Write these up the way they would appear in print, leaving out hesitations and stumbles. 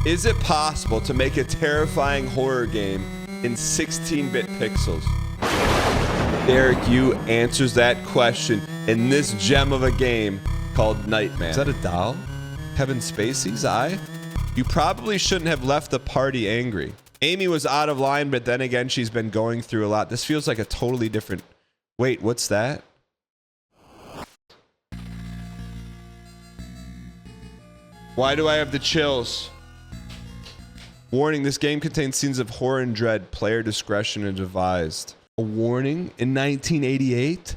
Is it possible to make a terrifying horror game in 16-bit pixels? Derek Yu answers that question in this gem of a game called Night Manor. Is that a doll? Kevin Spacey's eye? You probably shouldn't have left the party angry. Amy was out of line, but then again, she's been going through a lot. This feels like a totally different... Wait, what's that? Why do I have the chills? Warning, this game contains scenes of horror and dread. Player discretion is advised. A warning in 1988?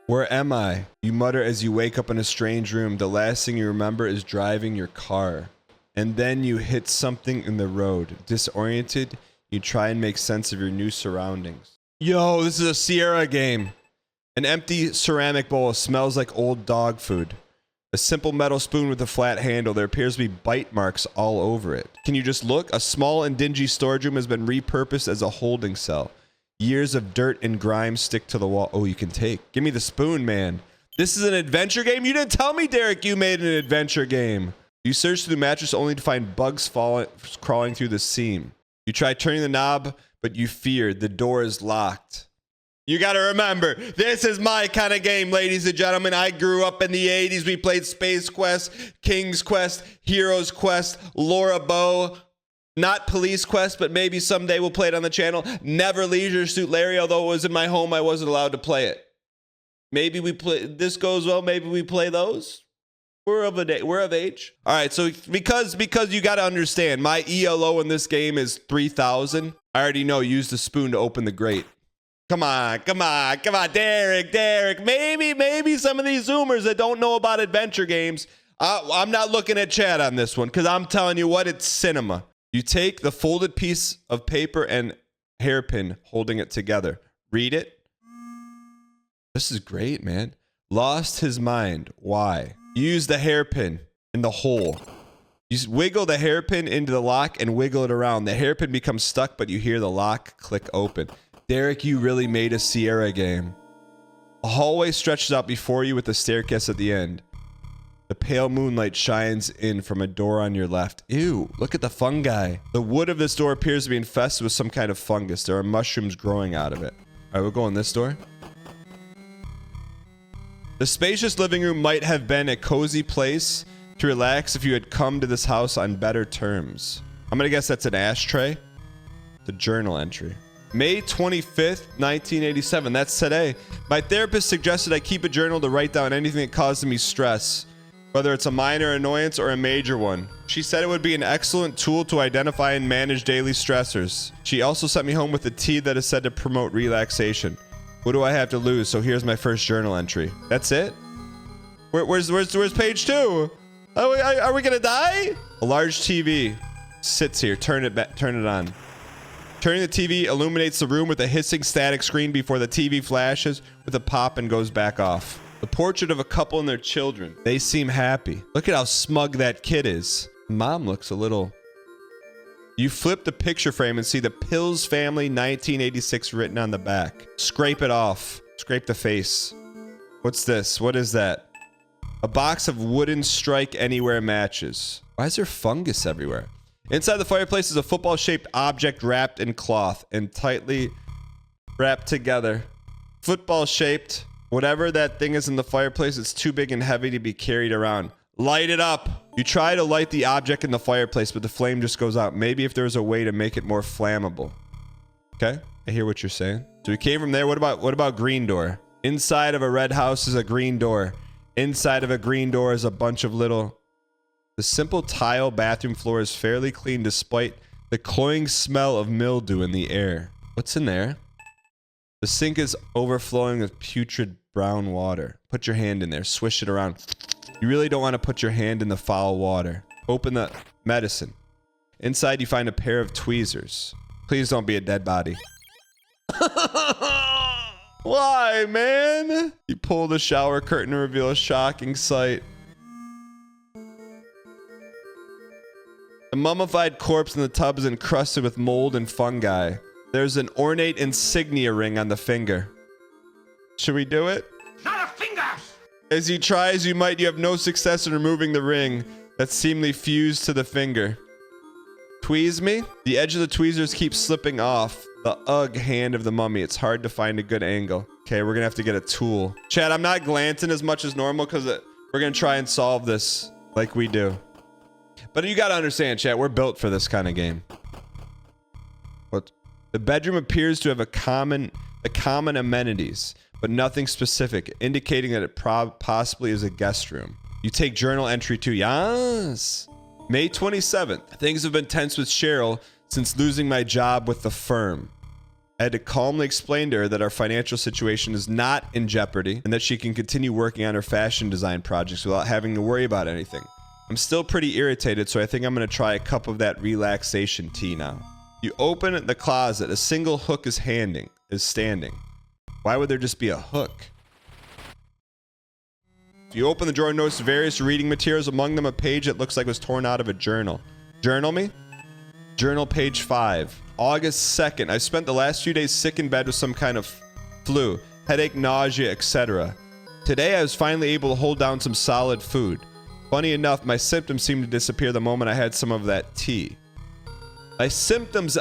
Where am I? You mutter as you wake up in a strange room. The last thing you remember is driving your car. And then you hit something in the road. Disoriented, you try and make sense of your new surroundings. Yo, this is a Sierra game. An empty ceramic bowl smells like old dog food. A simple metal spoon with a flat handle. There appears to be bite marks all over it. Can you just look? A small and dingy storage room has been repurposed as a holding cell. Years of dirt and grime stick to the wall. Oh, you can take. Give me the spoon, man. This is an adventure game? You didn't tell me, Derek, you made an adventure game. You search through the mattress only to find bugs crawling through the seam. You try turning the knob, but you fear the door is locked. You gotta remember, this is my kind of game, ladies and gentlemen. I grew up in the 80s. We played Space Quest, King's Quest, Heroes Quest, Laura Bow. Not Police Quest, but maybe someday we'll play it on the channel. Never Leisure Suit Larry, although it was in my home, I wasn't allowed to play it. Maybe we play, this goes well, maybe we play those. We're of age. All right, so because you got to understand, my ELO in this game is 3,000. I already know, use the spoon to open the grate. Come on, Derek. Maybe some of these Zoomers that don't know about adventure games. I'm not looking at chat on this one because I'm telling you what, it's cinema. You take the folded piece of paper and hairpin, holding it together. Read it. This is great, man. Lost his mind. Why? Use the hairpin in the hole. You wiggle the hairpin into the lock and wiggle it around. The hairpin becomes stuck, but you hear the lock click open. Derek, you really made a Sierra game. A hallway stretches out before you with a staircase at the end. The pale moonlight shines in from a door on your left. Ew, look at the fungi. The wood of this door appears to be infested with some kind of fungus. There are mushrooms growing out of it. All right, we'll go in this door. The spacious living room might have been a cozy place to relax if you had come to this house on better terms. I'm gonna guess that's an ashtray. The journal entry. May 25th, 1987. That's today. My therapist suggested I keep a journal to write down anything that causes me stress, whether it's a minor annoyance or a major one. She said it would be an excellent tool to identify and manage daily stressors. She also sent me home with a tea that is said to promote relaxation. What do I have to lose? So here's my first journal entry. That's it? Where's page 2? Are we gonna die? A large TV sits here. Turn it on. Turning the TV illuminates the room with a hissing static screen before the TV flashes with a pop and goes back off. The portrait of a couple and their children. They seem happy. Look at how smug that kid is. Mom looks a little... You flip the picture frame and see the Pills Family 1986 written on the back. Scrape it off. Scrape the face. What's this? What is that? A box of wooden strike anywhere matches. Why is there fungus everywhere? Inside the fireplace is a football-shaped object wrapped in cloth and tightly wrapped together. Football-shaped. Whatever that thing is in the fireplace, it's too big and heavy to be carried around. Light it up. You try to light the object in the fireplace, but the flame just goes out. Maybe if there's a way to make it more flammable. Okay, I hear what you're saying. So we came from there. What about green door? Inside of a red house is a green door. Inside of a green door is a bunch of little... The simple tile bathroom floor is fairly clean despite the cloying smell of mildew in the air. What's in there? The sink is overflowing with putrid brown water. Put your hand in there. Swish it around. You really don't want to put your hand in the foul water. Open the medicine. Inside you find a pair of tweezers. Please don't be a dead body. Why, man? You pull the shower curtain to reveal a shocking sight. The mummified corpse in the tub is encrusted with mold and fungi. There's an ornate insignia ring on the finger. Should we do it? Not a finger! As you try as you might, you have no success in removing the ring. that seemingly fused to the finger. Tweeze me? The edge of the tweezers keeps slipping off the hand of the mummy. It's hard to find a good angle. Okay, we're gonna have to get a tool. Chad, I'm not glancing as much as normal because we're gonna try and solve this like we do. But you gotta understand, Chad, we're built for this kind of game. What? The bedroom appears to have the common amenities, but nothing specific, indicating that it possibly is a guest room. You take journal entry 2. Yes. May 27th. Things have been tense with Cheryl since losing my job with the firm. I had to calmly explain to her that our financial situation is not in jeopardy and that she can continue working on her fashion design projects without having to worry about anything. I'm still pretty irritated, so I think I'm going to try a cup of that relaxation tea now. You open the closet. A single hook is standing. Why would there just be a hook? You open the drawer and notice various reading materials, among them a page that looks like it was torn out of a journal. Journal me? Journal page 5. August 2nd. I spent the last few days sick in bed with some kind of flu, headache, nausea, etc. Today I was finally able to hold down some solid food. Funny enough, my symptoms seemed to disappear the moment I had some of that tea. My symptoms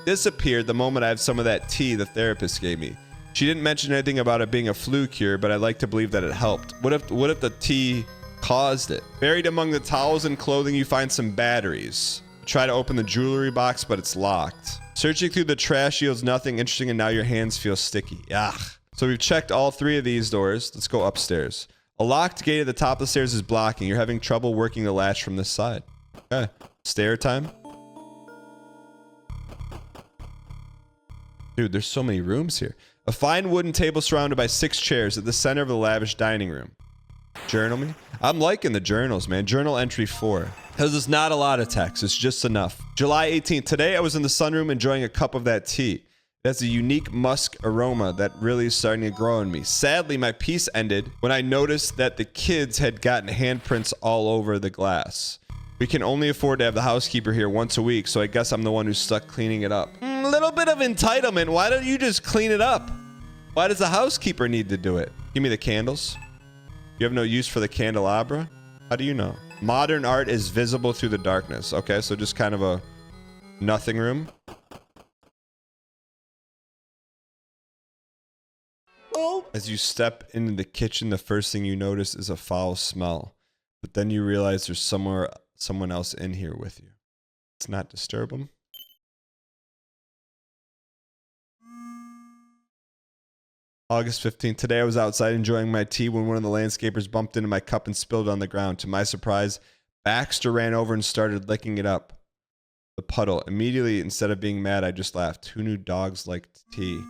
disappeared the moment I had some of that tea the therapist gave me. She didn't mention anything about it being a flu cure, but I'd like to believe that it helped. What if the tea caused it? Buried among the towels and clothing, you find some batteries. Try to open the jewelry box, but it's locked. Searching through the trash yields nothing interesting, and now your hands feel sticky. Ugh. So we've checked all 3 of these doors. Let's go upstairs. A locked gate at the top of the stairs is blocking. You're having trouble working the latch from this side. Okay. Stair time. Dude, there's so many rooms here. A fine wooden table surrounded by 6 chairs at the center of the lavish dining room. Journal me? I'm liking the journals, man. Journal entry 4. Because it's not a lot of text. It's just enough. July 18th. Today I was in the sunroom enjoying a cup of that tea. It has a unique musk aroma that really is starting to grow in me. Sadly, my peace ended when I noticed that the kids had gotten handprints all over the glass. We can only afford to have the housekeeper here once a week, so I guess I'm the one who's stuck cleaning it up. A little bit of entitlement. Why don't you just clean it up? Why does the housekeeper need to do it? Give me the candles. You have no use for the candelabra? How do you know? Modern art is visible through the darkness. Okay, so just kind of a nothing room. As you step into the kitchen, the first thing you notice is a foul smell. But then you realize there's someone else in here with you. Let's not disturb them. August 15th. Today I was outside enjoying my tea when one of the landscapers bumped into my cup and spilled it on the ground. To my surprise, Baxter ran over and started licking it up. The puddle. Immediately, instead of being mad, I just laughed. Who knew dogs liked tea?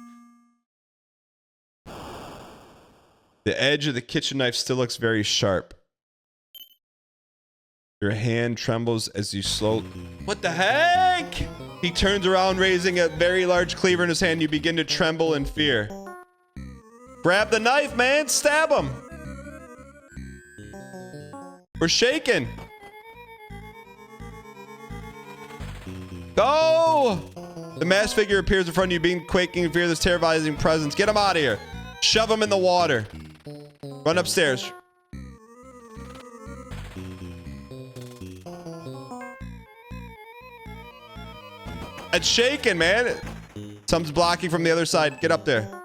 The edge of the kitchen knife still looks very sharp. Your hand trembles as you slowly... What the heck? He turns around, raising a very large cleaver in his hand. You begin to tremble in fear. Grab the knife, man. Stab him. We're shaking. Go! The masked figure appears in front of you, being quaking in fear of this terrifying presence. Get him out of here. Shove him in the water. Run upstairs. It's shaking, man. Something's blocking from the other side. Get up there.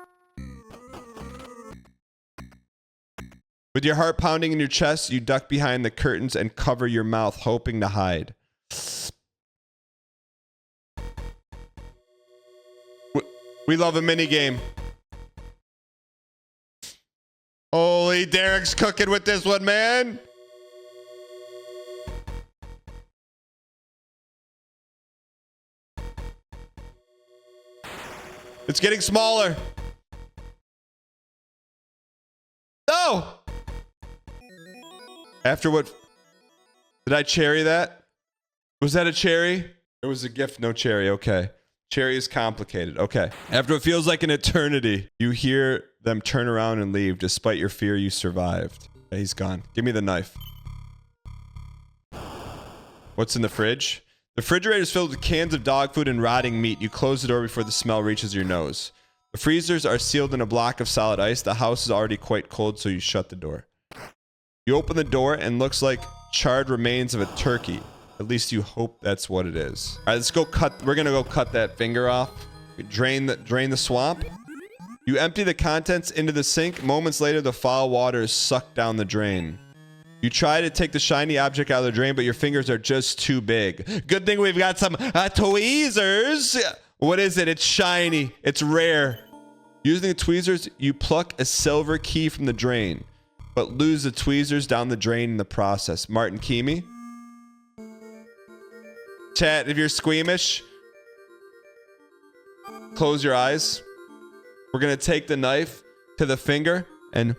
With your heart pounding in your chest, you duck behind the curtains and cover your mouth, hoping to hide. We love a minigame. Holy, Derek's cooking with this one, man. It's getting smaller. No! After what? Did I cherry that? Was that a cherry? It was a gift, no cherry. Okay. Cherry is complicated. Okay. After what feels like an eternity, you hear them turn around and leave. Despite your fear, you survived. Okay, he's gone. Give me the knife. What's in the fridge? The refrigerator is filled with cans of dog food and rotting meat. You close the door before the smell reaches your nose. The freezers are sealed in a block of solid ice. The house is already quite cold, so you shut the door. You open the door and looks like charred remains of a turkey. At least you hope that's what it is. All right, let's go cut. We're gonna go cut that finger off. Drain the swamp. You empty the contents into the sink. Moments later, the foul water is sucked down the drain. You try to take the shiny object out of the drain, but your fingers are just too big. Good thing we've got some tweezers. What is it? It's shiny. It's rare. Using the tweezers, you pluck a silver key from the drain, but lose the tweezers down the drain in the process. Martin Keamy. Chat, if you're squeamish, close your eyes. We're going to take the knife to the finger and...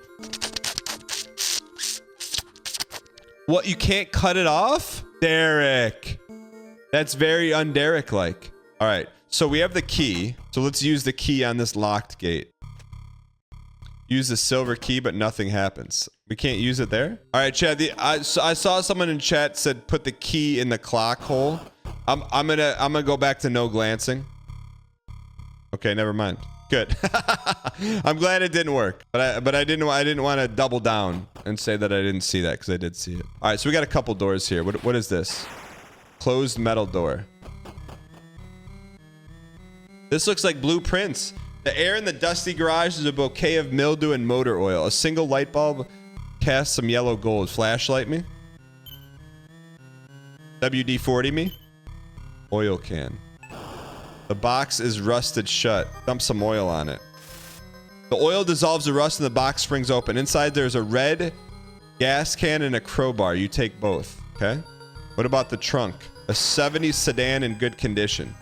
What, you can't cut it off? Derek. That's very un-Derek-like. All right, so we have the key. So let's use the key on this locked gate. Use the silver key, but nothing happens. We can't use it there? All right, chat. I saw someone in chat said put the key in the clock hole. I'm gonna go back to no glancing. Okay, never mind. Good. I'm glad it didn't work, but I didn't want to double down and say that I didn't see that because I did see it. All right, so we got a couple doors here. What is this? Closed metal door. This looks like blueprints. The air in the dusty garage is a bouquet of mildew and motor oil. A single light bulb casts some yellow gold. Flashlight me. WD-40 me. Oil can. The box is rusted shut. Dump some oil on it. The oil dissolves the rust and the box springs open. Inside there's a red gas can and a crowbar. You take both, okay? What about the trunk? A 70s sedan in good condition.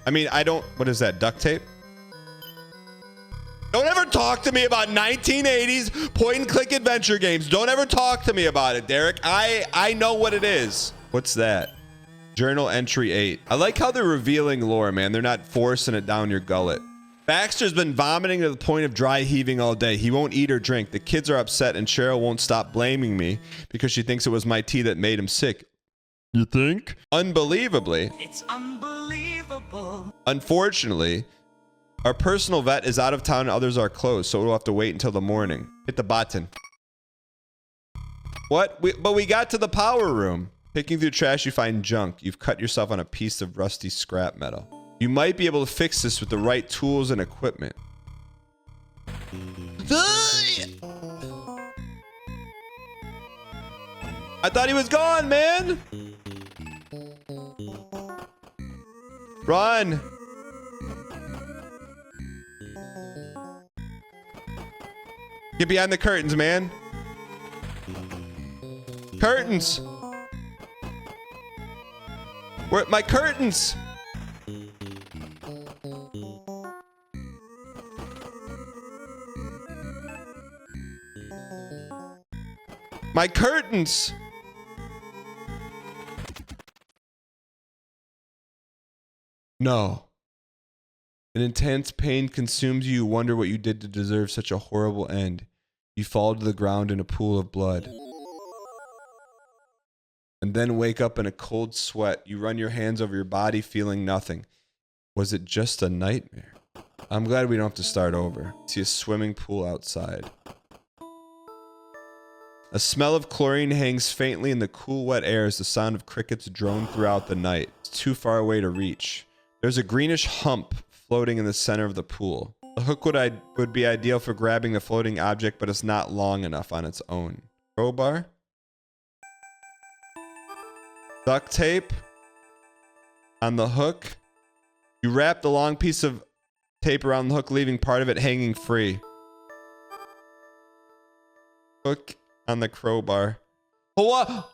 I mean, what is that, duct tape? Don't ever talk to me about 1980s point and click adventure games. Don't ever talk to me about it, Derek. I know what it is. What's that? Journal entry 8. I like how they're revealing lore, man. They're not forcing it down your gullet. Baxter's been vomiting to the point of dry heaving all day. He won't eat or drink. The kids are upset and Cheryl won't stop blaming me because she thinks it was my tea that made him sick. You think? Unbelievably. It's unbelievable. Unfortunately, our personal vet is out of town and others are closed, so we'll have to wait until the morning. Hit the button. What? But we got to the power room. Picking through trash, you find junk. You've cut yourself on a piece of rusty scrap metal. You might be able to fix this with the right tools and equipment. I thought he was gone, man! Run! Get behind the curtains, man. Curtains! Where my curtains? My curtains! No. An intense pain consumes you. You wonder what you did to deserve such a horrible end. You fall to the ground in a pool of blood. And then wake up in a cold sweat. You run your hands over your body, feeling nothing. Was it just a nightmare? I'm glad we don't have to start over. See a swimming pool outside. A smell of chlorine hangs faintly in the cool, wet air as the sound of crickets drone throughout the night. It's too far away to reach. There's a greenish hump floating in the center of the pool. The hook would be ideal for grabbing the floating object, but it's not long enough on its own. Crowbar? Duct tape on the hook. You wrap the long piece of tape around the hook, leaving part of it hanging free. Hook on the crowbar. What?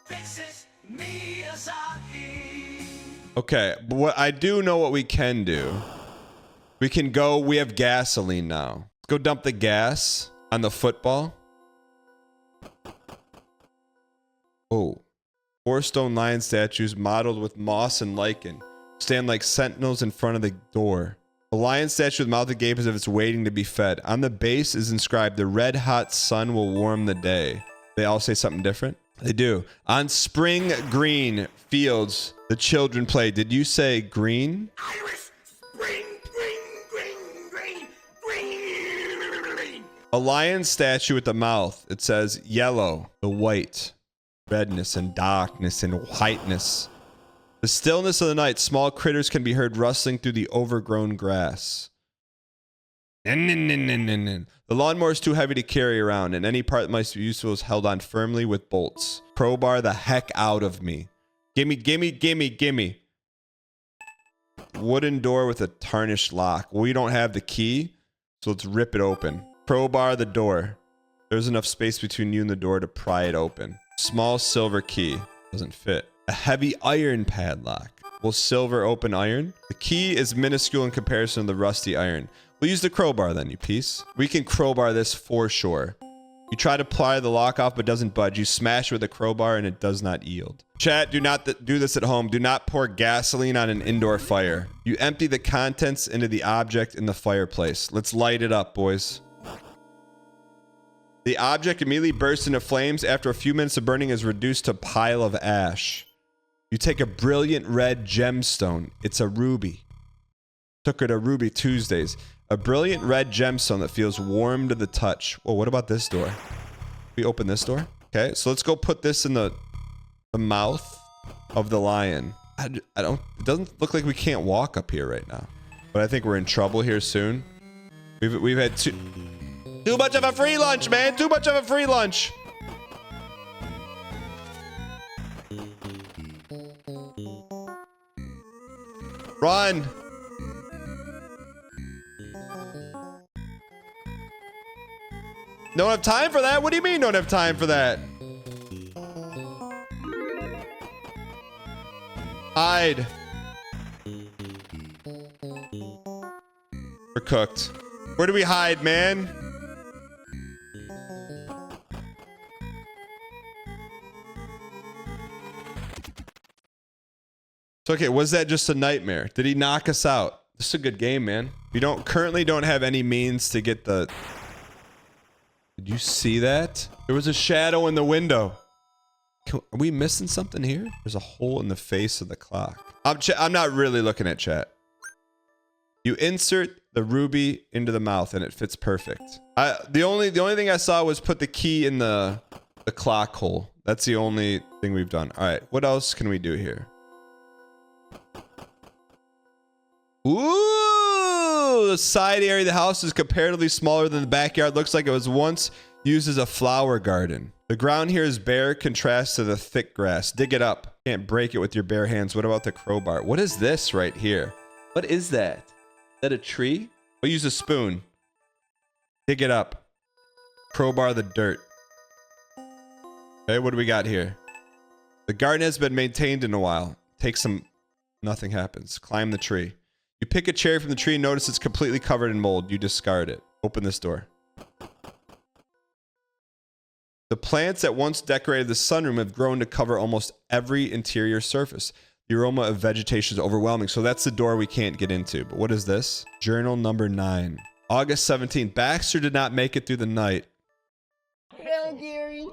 This is Miyazaki. Okay, but what I do know what we can do. We have gasoline now. Let's go dump the gas on the football. Oh. 4 stone lion statues modeled with moss and lichen stand like sentinels in front of the door. A lion statue with mouth agape as if it's waiting to be fed. On the base is inscribed, "The red hot sun will warm the day." They all say something different? They do. On spring green fields, the children play. Did you say green? Iris, spring, green. A lion statue with the mouth. It says yellow, the white. redness and darkness and whiteness. The stillness of the night, small critters can be heard rustling through the overgrown grass. The lawnmower is too heavy to carry around, and any part that might be useful is held on firmly with bolts. Crowbar the heck out of me. Gimme, gimme, gimme, gimme. Wooden door with a tarnished lock. We don't have the key, so let's rip it open. Crowbar the door. There's enough space between you and the door to pry it open. Small silver key. Doesn't fit. A heavy iron padlock. Will silver open iron? The key is minuscule in comparison to the rusty iron. We'll use the crowbar then, you piece. We can crowbar this for sure. You try to pry the lock off but doesn't budge. You smash with a crowbar and it does not yield. Chat, do not do this at home. Do not pour gasoline on an indoor fire. You empty the contents into the object in the fireplace. Let's light it up, boys. The object immediately bursts into flames. After a few minutes of burning is reduced to a pile of ash. You take a brilliant red gemstone. It's a ruby. Took her to Ruby Tuesdays. A brilliant red gemstone that feels warm to the touch. Well, what about this door? We open this door? Okay, so let's go put this in the mouth of the lion. I don't... It doesn't look like we can't walk up here right now. But I think we're in trouble here soon. We've had too much of a free lunch, man! Too much of a free lunch! Run! Don't have time for that? What do you mean don't have time for that? Hide. We're cooked. Where do we hide, man? It's okay, was that just a nightmare? Did he knock us out? This is a good game, man. We currently don't have any means to get the... Did you see that? There was a shadow in the window. Are we missing something here? There's a hole in the face of the clock. I'm not really looking at chat. You insert the ruby into the mouth and it fits perfect. The only thing I saw was put the key in the clock hole. That's the only thing we've done. All right, what else can we do here? Ooh, the side area of the house is comparatively smaller than the backyard. Looks like it was once used as a flower garden. The ground here is bare, contrast to the thick grass. Dig it up. Can't break it with your bare hands. What about the crowbar? What is this right here? What is that? Is that a tree? We'll use a spoon. Dig it up. Crowbar the dirt. Okay, what do we got here? The garden has been maintained in a while. Take some... Nothing happens. Climb the tree. You pick a cherry from the tree and notice it's completely covered in mold. You discard it. Open this door. The plants that once decorated the sunroom have grown to cover almost every interior surface. The aroma of vegetation is overwhelming, so that's the door we can't get into. But what is this? Journal number 9. August 17th. Baxter did not make it through the night. No, Gary.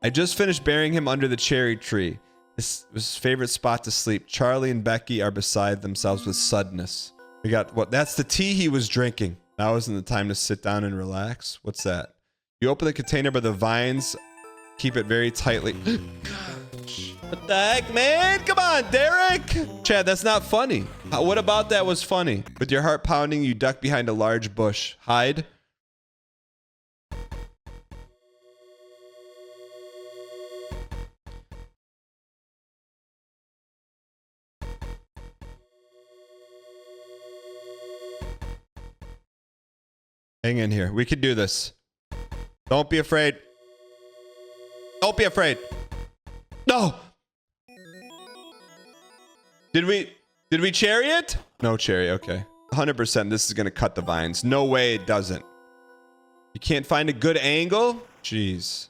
I just finished burying him under the cherry tree. This was his favorite spot to sleep. Charlie and Becky are beside themselves with suddenness. We got what? That's the tea he was drinking. Now isn't the time to sit down and relax. What's that? You open the container by the vines. Keep it very tightly. What the heck, man? Come on, Derek. Chad, that's not funny. What about that was funny? With your heart pounding, you duck behind a large bush. Hide. Hang in here. We can do this. Don't be afraid. Don't be afraid. No. Did we cherry it? No cherry. Okay. 100% this is going to cut the vines. No way it doesn't. You can't find a good angle? Jeez.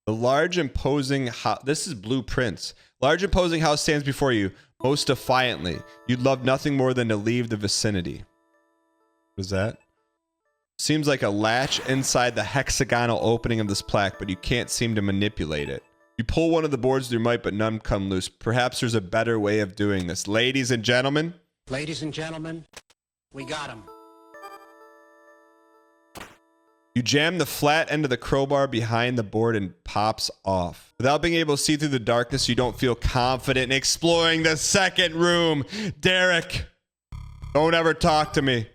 The large imposing house. This is blueprints. Large imposing house stands before you most defiantly. You'd love nothing more than to leave the vicinity. What is that? Seems like a latch inside the hexagonal opening of this plaque, but you can't seem to manipulate it. You pull one of the boards with your might, but none come loose. Perhaps there's a better way of doing this. Ladies and gentlemen. Ladies and gentlemen, we got him. You jam the flat end of the crowbar behind the board and pops off. Without being able to see through the darkness, you don't feel confident in exploring the second room. Derek, don't ever talk to me.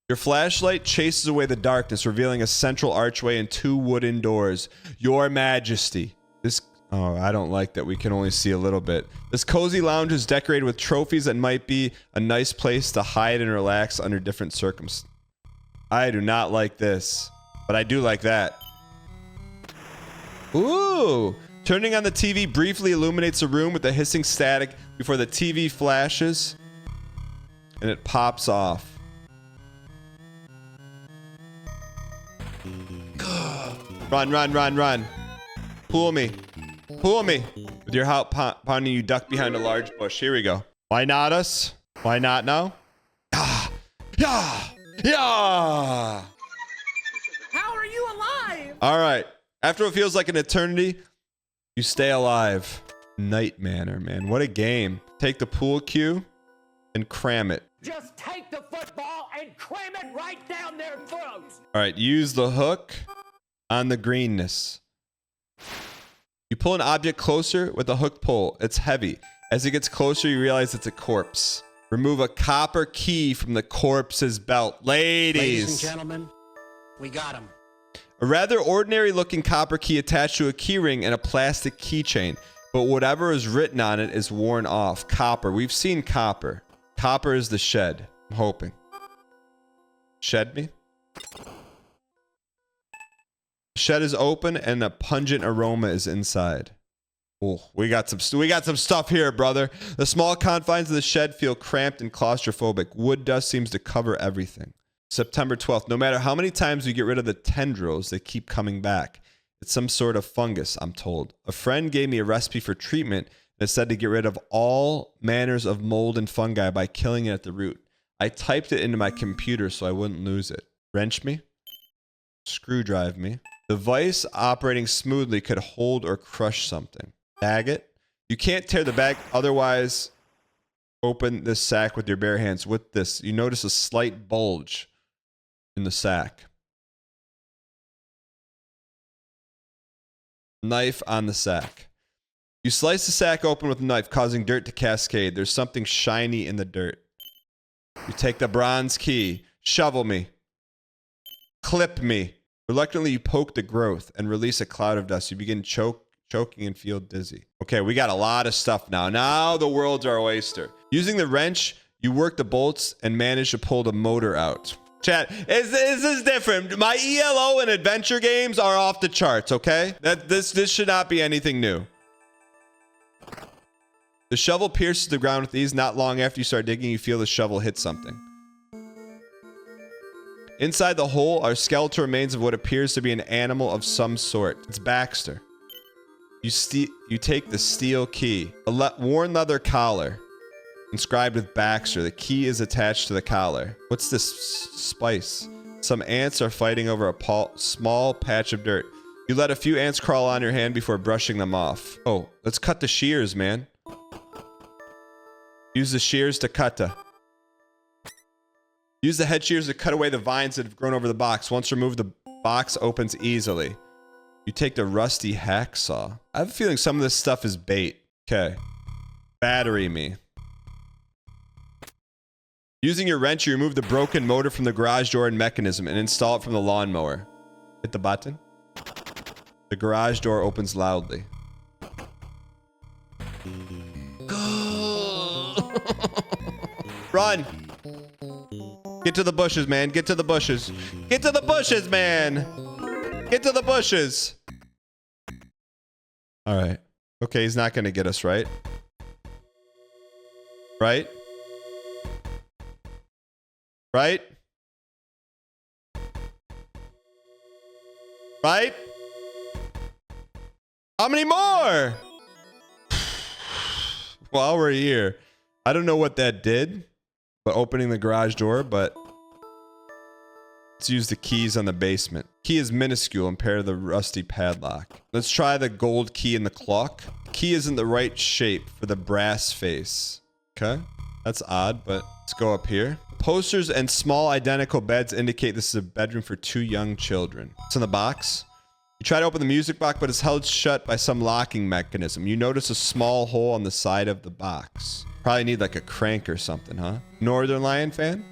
Your flashlight chases away the darkness, revealing a central archway and 2 wooden doors. Your Majesty. Oh, I don't like that we can only see a little bit. This cozy lounge is decorated with trophies that might be a nice place to hide and relax under different circumstances. I do not like this, but I do like that. Ooh! Turning on the TV briefly illuminates the room with a hissing static before the TV flashes and it pops off. Run, run, run, run. Pull me. Pull me. With your heart pounding, you duck behind a large bush. Here we go. Why not us? Why not now? Yeah! Yeah! Yeah! How are you alive? All right. After what feels like an eternity, you stay alive. Night Manor, man. What a game. Take the pool cue and cram it. Just take the football and cram it right down their throats. All right. Use the hook on the greenness. You pull an object closer with a hook pull. It's heavy. As it gets closer, you realize it's a corpse. Remove a copper key from the corpse's belt. Ladies and gentlemen, we got him. A rather ordinary looking copper key attached to a key ring and a plastic keychain. But whatever is written on it is worn off. Copper. We've seen copper. Copper is the shed. I'm hoping. Shed me? Shed is open and a pungent aroma is inside. Oh, we got some stuff here, brother. The small confines of the shed feel cramped and claustrophobic. Wood dust seems to cover everything. September 12th. No matter how many times we get rid of the tendrils, they keep coming back. It's some sort of fungus, I'm told. A friend gave me a recipe for treatment that said to get rid of all manners of mold and fungi by killing it at the root. I typed it into my computer so I wouldn't lose it. Wrench me. Screwdrive me. The vise operating smoothly could hold or crush something. Bag it. You can't tear the bag, otherwise open this sack with your bare hands. With this, you notice a slight bulge in the sack. Knife on the sack. You slice the sack open with a knife, causing dirt to cascade. There's something shiny in the dirt. You take the bronze key. Shovel me. Clip me. Reluctantly, you poke the growth and release a cloud of dust. You begin choking and feel dizzy. Okay, we got a lot of stuff now. Now the world's our oyster. Using the wrench, you work the bolts and manage to pull the motor out. Chat, is this different? My ELO and adventure games are off the charts, okay? This should not be anything new. The shovel pierces the ground with ease. Not long after you start digging, you feel the shovel hit something. Inside the hole are skeletal remains of what appears to be an animal of some sort. It's Baxter. You take the steel key. A worn leather collar. Inscribed with Baxter. The key is attached to the collar. What's this spice? Some ants are fighting over a small patch of dirt. You let a few ants crawl on your hand before brushing them off. Oh, let's cut the shears, man. Use the shears to cut the... Use the head shears to cut away the vines that have grown over the box. Once removed, the box opens easily. You take the rusty hacksaw. I have a feeling some of this stuff is bait. Okay. Battery me. Using your wrench, you remove the broken motor from the garage door and mechanism and install it from the lawnmower. Hit the button. The garage door opens loudly. Run! Get to the bushes, man. Get to the bushes. Get to the bushes, man! Get to the bushes! Alright. Okay, he's not gonna get us, right? Right? Right? Right? How many more? While we're here, I don't know what that did, but opening the garage door, but let's use the keys on the basement. Key is minuscule compared to the rusty padlock. Let's try the gold key in the clock. The key isn't the right shape for the brass face. Okay. That's odd, but let's go up here. Posters and small identical beds indicate this is a bedroom for 2 young children. It's in the box. You try to open the music box, but it's held shut by some locking mechanism. You notice a small hole on the side of the box. Probably need like a crank or something, huh? Northern Lion fan?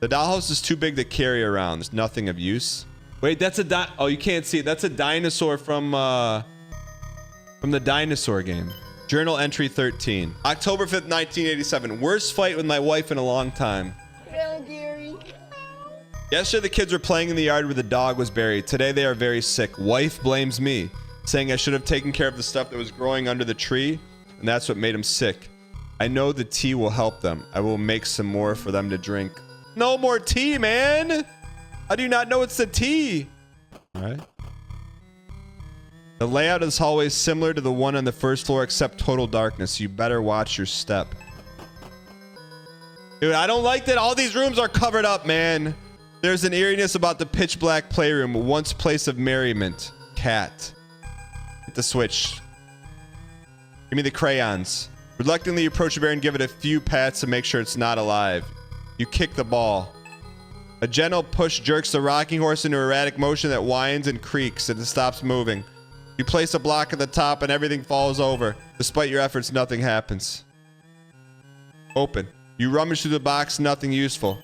The dollhouse is too big to carry around. There's nothing of use. Wait, that's a oh, you can't see it. That's a dinosaur from the dinosaur game. Journal entry 13. October 5th, 1987. Worst fight with my wife in a long time. Yesterday, the kids were playing in the yard where the dog was buried. Today, they are very sick. Wife blames me, saying I should have taken care of the stuff that was growing under the tree, and that's what made them sick. I know the tea will help them. I will make some more for them to drink. No more tea, man! How do you not know it's the tea? All right. The layout of this hallway is similar to the one on the first floor, except total darkness. You better watch your step. Dude, I don't like that all these rooms are covered up, man. There's an eeriness about the pitch black playroom, once place of merriment. Cat. Hit the switch. Give me the crayons. Reluctantly, you approach the bear and give it a few pats to make sure it's not alive. You kick the ball. A gentle push jerks the rocking horse into erratic motion that whines and creaks and it stops moving. You place a block at the top and everything falls over. Despite your efforts, nothing happens. Open. You rummage through the box, nothing useful.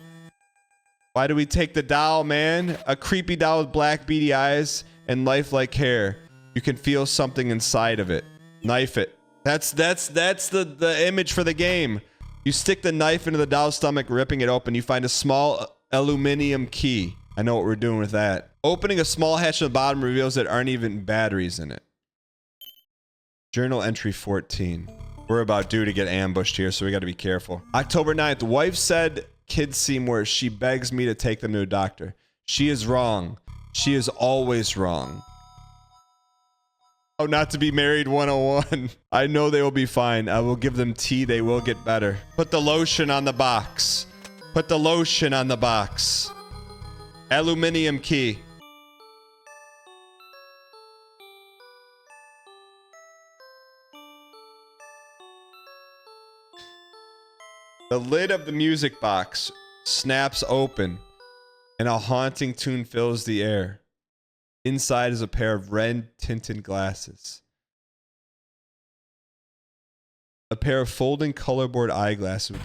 Why do we take the doll, man? A creepy doll with black beady eyes and lifelike hair. You can feel something inside of it. Knife it. That's the image for the game. You stick the knife into the doll's stomach, ripping it open. You find a small aluminum key. I know what we're doing with that. Opening a small hatch at the bottom reveals there aren't even batteries in it. Journal entry 14. We're about due to get ambushed here, so we got to be careful. October 9th. Wife said kids seem worse. She begs me to take them to a doctor. She is wrong. She is always wrong. Oh, not to be married 101. I know they will be fine. I will give them tea. They will get better. Put the lotion on the box. Put the lotion on the box. Aluminium key. The lid of the music box snaps open and a haunting tune fills the air. Inside is a pair of red tinted glasses. A pair of folding colorboard eyeglasses.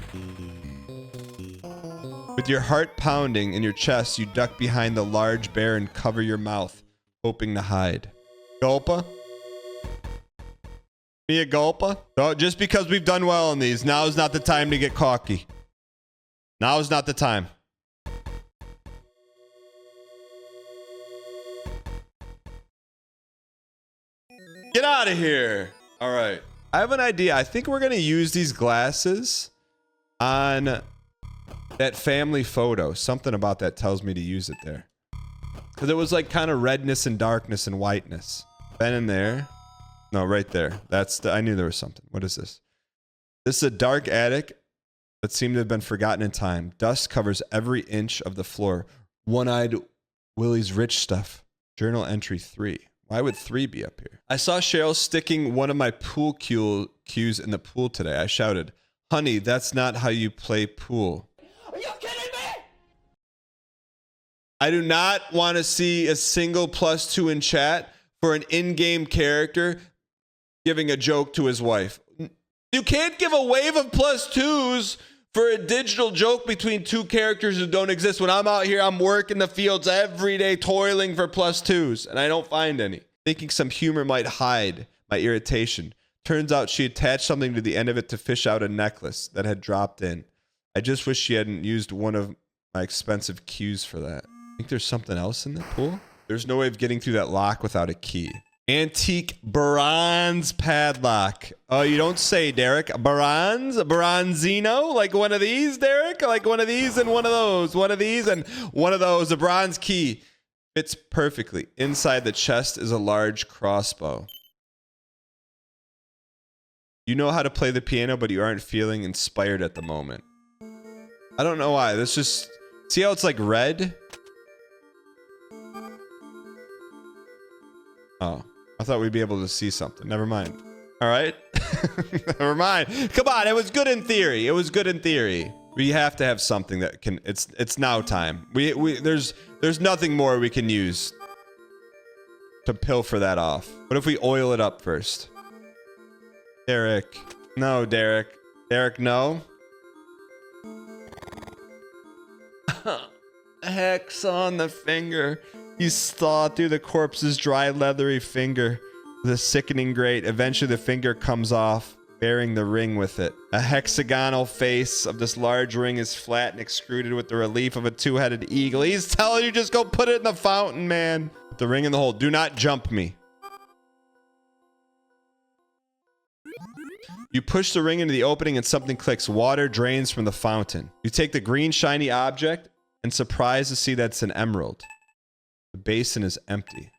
With your heart pounding in your chest, you duck behind the large bear and cover your mouth, hoping to hide. Gulpa? Me a gulpa? No, just because we've done well on these, now is not the time to get cocky. Now is not the time. Get out of here. All right. I have an idea. I think we're going to use these glasses on that family photo. Something about that tells me to use it there. Because it was like kind of redness and darkness and whiteness. Been in there. No, right there. I knew there was something. What is this? This is a dark attic that seemed to have been forgotten in time. Dust covers every inch of the floor. One-eyed Willie's rich stuff. Journal entry 3. Why would 3 be up here? I saw Cheryl sticking one of my pool cues in the pool today. I shouted, "Honey, that's not how you play pool." Are you kidding me? I do not want to see a single +2 in chat for an in-game character giving a joke to his wife. You can't give a wave of +2s for a digital joke between two characters who don't exist. When I'm out here, I'm working the fields every day, toiling for +2s, and I don't find any. Thinking some humor might hide my irritation. Turns out she attached something to the end of it to fish out a necklace that had dropped in. I just wish she hadn't used one of my expensive cues for that. Think there's something else in the pool? There's no way of getting through that lock without a key. Antique bronze padlock. Oh, you don't say, Derek. Bronze? Bronzino? Like one of these, Derek? Like one of these and one of those. One of these and one of those. A bronze key. Fits perfectly. Inside the chest is a large crossbow. You know how to play the piano, but you aren't feeling inspired at the moment. I don't know why. This just... See how it's like red? Oh. I thought we'd be able to see something. Never mind. All right. Never mind. Come on, it was good in theory. It was good in theory. We have to have something that can. It's now time. There's nothing more we can use to pilfer that off. What if we oil it up first? Derek. No, Derek. Derek, no. Hex on the finger. He sawed through the corpse's dry, leathery finger with a sickening grate. Eventually, the finger comes off, bearing the ring with it. A hexagonal face of this large ring is flat and extruded with the relief of a two-headed eagle. He's telling you just go put it in the fountain, man. Put the ring in the hole. Do not jump me. You push the ring into the opening and something clicks. Water drains from the fountain. You take the green shiny object and surprised to see that's an emerald. The basin is empty.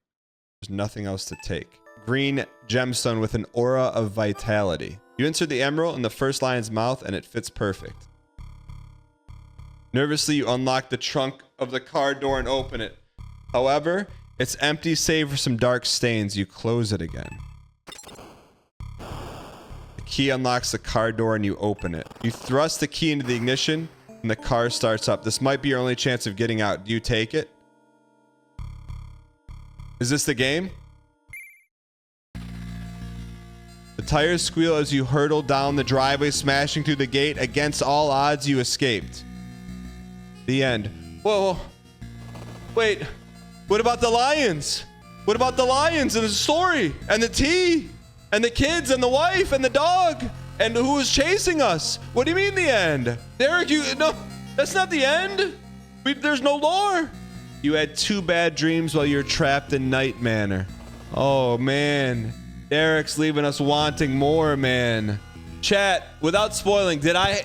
There's nothing else to take. Green gemstone with an aura of vitality. You insert the emerald in the first lion's mouth and it fits perfect. Nervously, you unlock the trunk of the car door and open it. However, it's empty save for some dark stains. You close it again. The key unlocks the car door and you open it. You thrust the key into the ignition and the car starts up. This might be your only chance of getting out. Do you take it? Is this the game? The tires squeal as you hurtle down the driveway, smashing through the gate. Against all odds, you escaped. The end. Whoa. Wait. What about the lions? What about the lions and the story? And the tea? And the kids and the wife and the dog? And who was chasing us? What do you mean the end? Derek, no, that's not the end. There's no lore. You had 2 bad dreams while you're trapped in Night Manor. Oh, man. Derek's leaving us wanting more, man. Chat, without spoiling, did I